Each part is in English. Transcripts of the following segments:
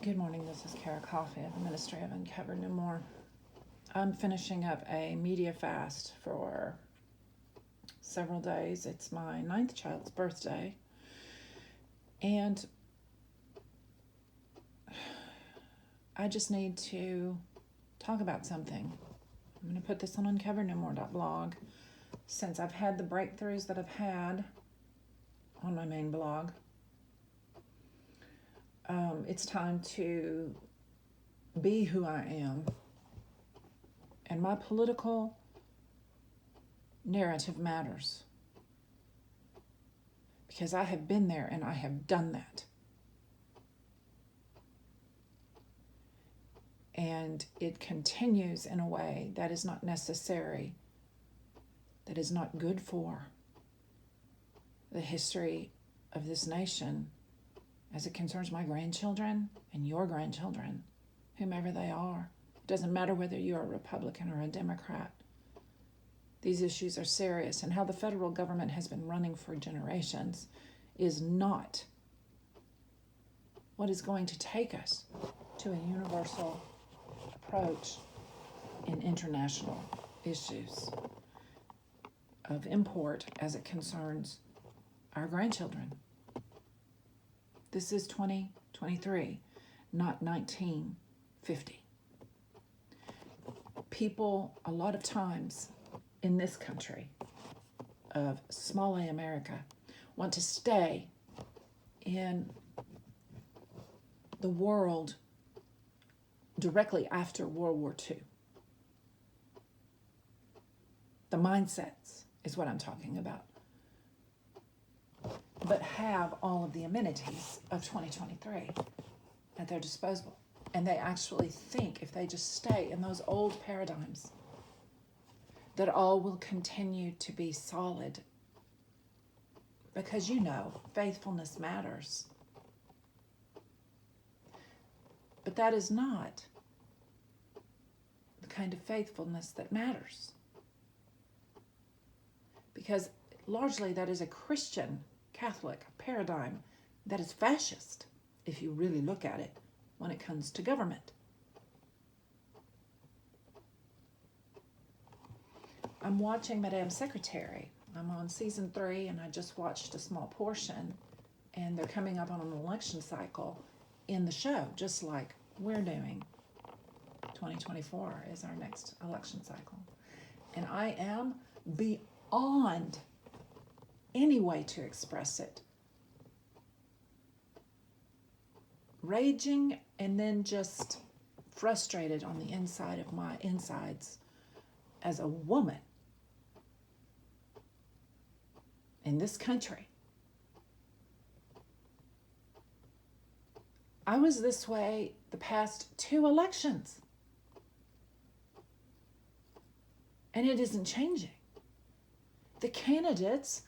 Good morning, this is Beaty-Coffey of the Ministry of Uncover No More. I'm finishing up a media fast for several days. It's my 9th child's birthday. And I just need to talk about something. I'm going to put this on uncovernomore.blog. Since I've had the breakthroughs that I've had on my main blog, it's time to be who I am. And my political narrative matters. Because I have been there and I have done that. And it continues in a way that is not necessary, that is not good for the history of this nation as it concerns my grandchildren and your grandchildren, whomever they are. It doesn't matter whether you're a Republican or a Democrat. These issues are serious, and how the federal government has been running for generations is not what is going to take us to a universal approach in international issues of import as it concerns our grandchildren. This is 2023, not 1950. People, a lot of times in this country of small a America, want to stay in the world directly after World War II. The mindsets is what I'm talking about. But have all of the amenities of 2023 at their disposal. And they actually think if they just stay in those old paradigms, that all will continue to be solid. Because faithfulness matters. But that is not the kind of faithfulness that matters. Because largely that is a Christian Catholic paradigm that is fascist, if you really look at it, when it comes to government. I'm watching Madame Secretary. I'm on season 3, and I just watched a small portion, and they're coming up on an election cycle in the show, just like we're doing. 2024 is our next election cycle. And I am beyond any way to express it. Raging and then just frustrated on the inside of my insides as a woman in this country. I was this way the past 2 elections. And it isn't changing. The candidates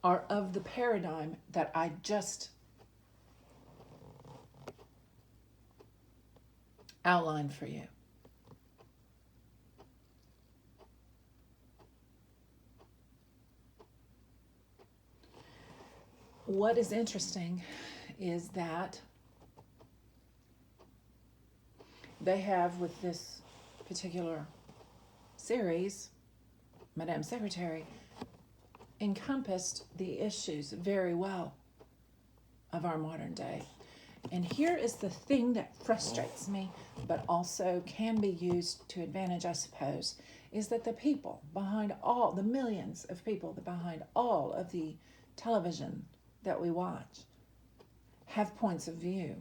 are of the paradigm that I just outlined for you. What is interesting is that they have, with this particular series, Madame Secretary, encompassed the issues very well of our modern day. And here is the thing that frustrates me, but also can be used to advantage, I suppose, is that the people behind all, the millions of people behind all of the television that we watch, have points of view.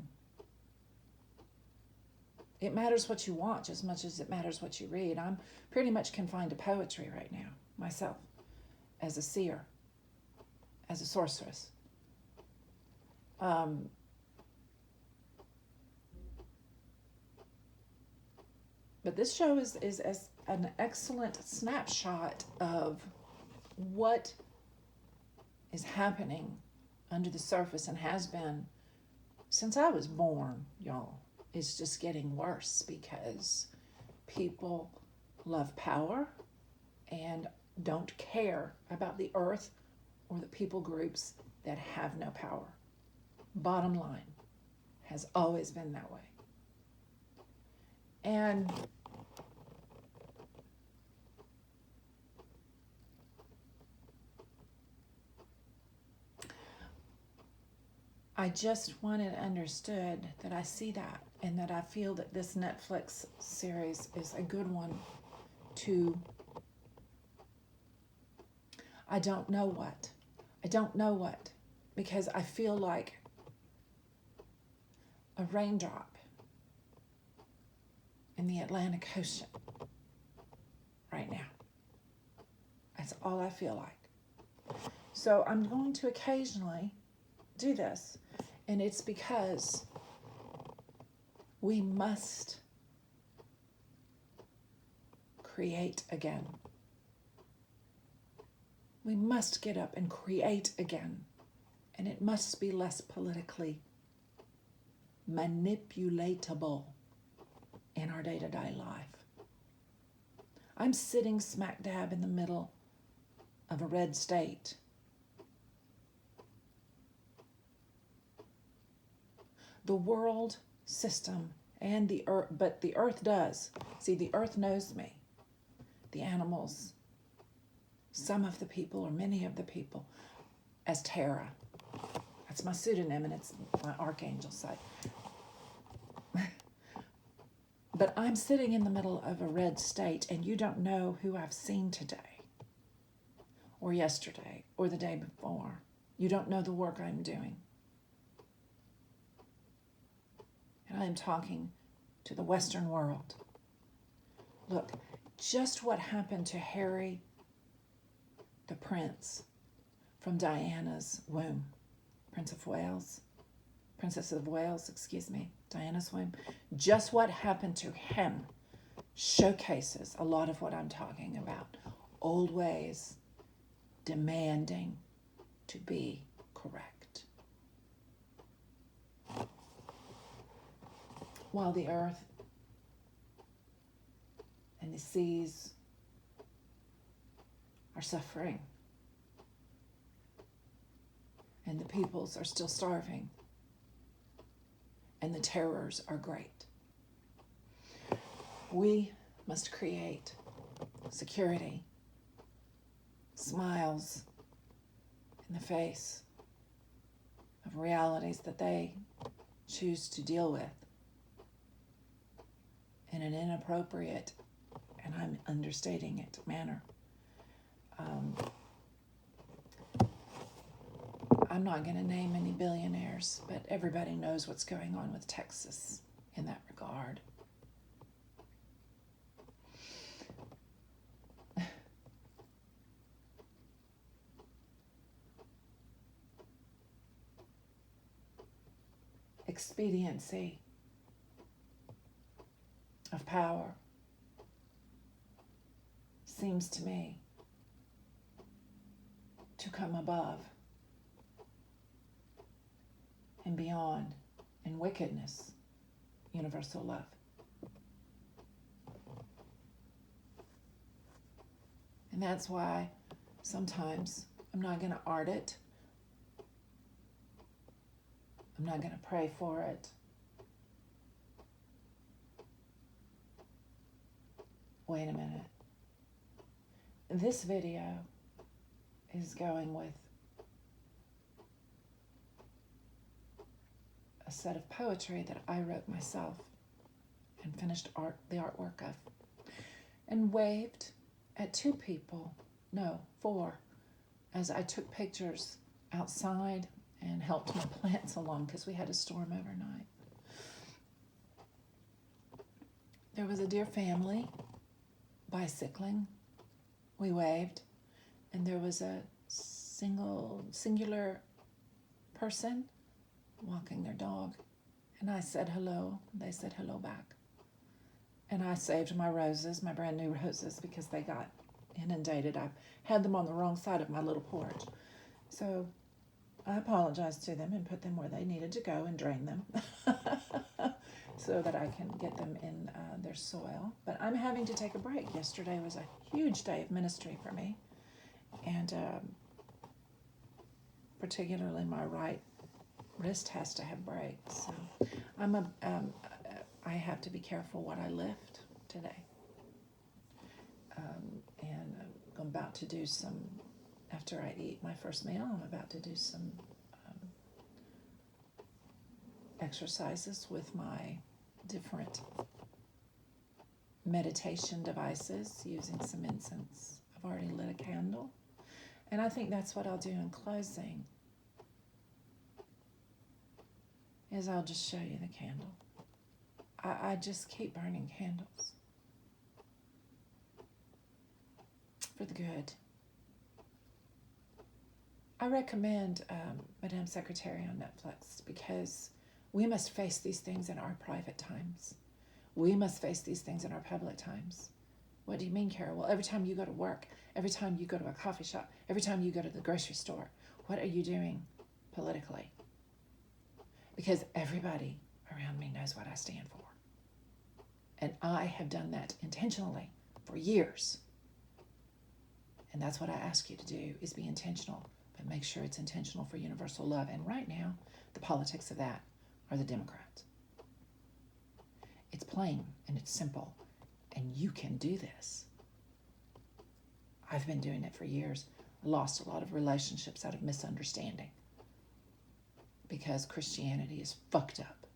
It matters what you watch as much as it matters what you read. I'm pretty much confined to poetry right now, myself, as a seer, as a sorceress. But this show is as an excellent snapshot of what is happening under the surface and has been since I was born, y'all. It's just getting worse because people love power and don't care about the earth or the people groups that have no power. Bottom line. has always been that way. And I just want it understood that I see that, and that I feel that this Netflix series is a good one to, I don't know what, because I feel like a raindrop in the Atlantic Ocean right now. That's all I feel like. So I'm going to occasionally do this, and it's because we must create again. We must get up and create again, and it must be less politically manipulatable in our day-to-day life. I'm sitting smack dab in the middle of a red state. The world system and the earth, but the earth does. See, the earth knows me. The animals, some of the people, or many of the people, as Tara. That's my pseudonym, and it's my archangel site. But I'm sitting in the middle of a red state, and you don't know who I've seen today, or yesterday, or the day before. You don't know the work I'm doing. And I'm talking to the Western world. Look, just what happened to Harry, the prince, from Diana's womb. Princess of Wales, Diana's womb. Just what happened to him showcases a lot of what I'm talking about. Old ways demanding to be correct. While the earth and the seas are suffering, and the peoples are still starving, and the terrors are great. We must create security, smiles in the face of realities that they choose to deal with in an inappropriate, and I'm understating it, manner. I'm not going to name any billionaires, but everybody knows what's going on with Texas in that regard. Expediency of power seems to me to come above and beyond in wickedness, universal love. And that's why sometimes I'm not going to art it. I'm not going to pray for it. Wait a minute. This video is going with a set of poetry that I wrote myself and finished the artwork of, and waved at 4, as I took pictures outside and helped my plants along because we had a storm overnight. There was a dear family bicycling. We waved, and there was a singular person walking their dog, and I said hello. They said hello back, and I saved my roses, my brand new roses, because they got inundated. I had them on the wrong side of my little porch, so I apologized to them and put them where they needed to go and drain them so that I can get them in their soil. But I'm having to take a break. Yesterday was a huge day of ministry for me, and particularly my right wrist has to have brakes. So I have to be careful what I lift today. And I'm about to do some, after I eat my first meal, I'm about to do some exercises with my different meditation devices using some incense. I've already lit a candle. And I think that's what I'll do in closing, is I'll just show you the candle. I just keep burning candles for the good. I recommend Madame Secretary on Netflix because we must face these things in our private times. We must face these things in our public times. What do you mean, Carol? Well, every time you go to work, every time you go to a coffee shop, every time you go to the grocery store, what are you doing politically? Because everybody around me knows what I stand for. And I have done that intentionally for years. And that's what I ask you to do, is be intentional, but make sure it's intentional for universal love. And right now, the politics of that are the Democrats. It's plain and it's simple, and you can do this. I've been doing it for years. I lost a lot of relationships out of misunderstanding because Christianity is fucked up.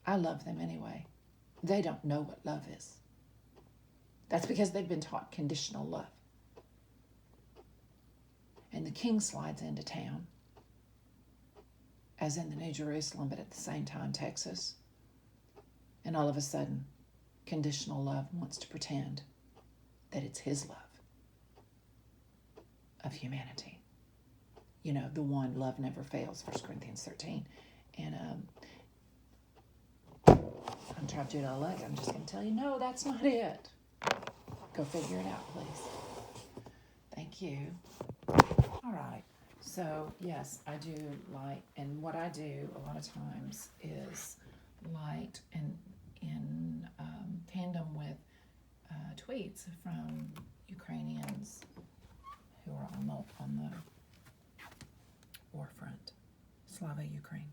I love them anyway. They don't know what love is. That's because they've been taught conditional love. And the king slides into town, as in the New Jerusalem, but at the same time Texas. And all of a sudden, conditional love wants to pretend that it's his love of humanity. You know, the one, love never fails, 1 Corinthians 13. And I'm trying to do it all like, I'm just going to tell you, no, that's not it. Go figure it out, please. Thank you. All right. So, yes, I do light, and what I do a lot of times is light in tandem with tweets from Ukrainians who are on the war front. Slava Ukraine.